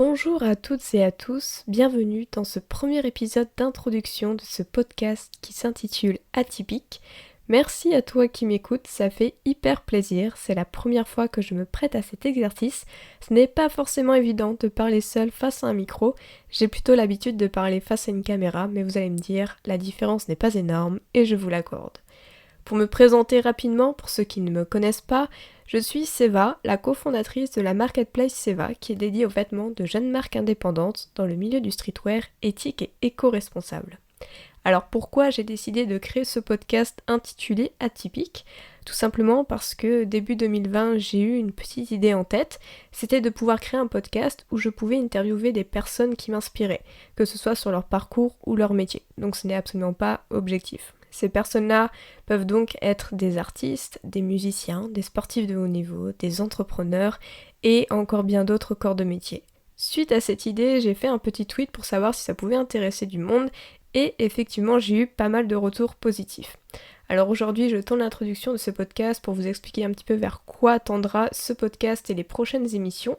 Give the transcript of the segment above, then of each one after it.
Bonjour à toutes et à tous, bienvenue dans ce premier épisode d'introduction de ce podcast qui s'intitule Atypique. Merci à toi qui m'écoutes, ça fait hyper plaisir, c'est la première fois que je me prête à cet exercice. Ce n'est pas forcément évident de parler seul face à un micro, j'ai plutôt l'habitude de parler face à une caméra, mais vous allez me dire, la différence n'est pas énorme et je vous l'accorde. Pour me présenter rapidement, pour ceux qui ne me connaissent pas, je suis Seva, la cofondatrice de la marketplace Seva, qui est dédiée aux vêtements de jeunes marques indépendantes dans le milieu du streetwear éthique et éco-responsable. Alors pourquoi j'ai décidé de créer ce podcast intitulé Atypique ? Tout simplement parce que début 2020, j'ai eu une petite idée en tête, c'était de pouvoir créer un podcast où je pouvais interviewer des personnes qui m'inspiraient, que ce soit sur leur parcours ou leur métier. Donc ce n'est absolument pas objectif. Ces personnes-là peuvent donc être des artistes, des musiciens, des sportifs de haut niveau, des entrepreneurs et encore bien d'autres corps de métier. Suite à cette idée, j'ai fait un petit tweet pour savoir si ça pouvait intéresser du monde et effectivement j'ai eu pas mal de retours positifs. Alors aujourd'hui je tourne l'introduction de ce podcast pour vous expliquer un petit peu vers quoi tendra ce podcast et les prochaines émissions.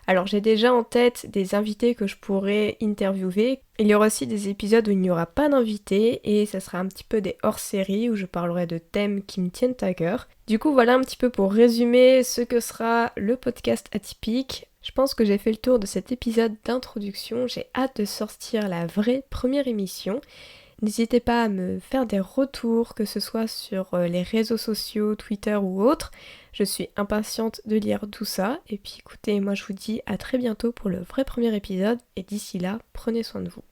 Alors j'ai déjà en tête des invités que je pourrais interviewer. Il y aura aussi des épisodes où il n'y aura pas d'invités et ça sera un petit peu des hors-séries où je parlerai de thèmes qui me tiennent à cœur. Du coup voilà un petit peu pour résumer ce que sera le podcast atypique. Je pense que j'ai fait le tour de cet épisode d'introduction, j'ai hâte de sortir la vraie première émission. N'hésitez pas à me faire des retours, que ce soit sur les réseaux sociaux, Twitter ou autres. Je suis impatiente de lire tout ça. Et puis écoutez, moi je vous dis à très bientôt pour le vrai premier épisode. Et d'ici là, prenez soin de vous.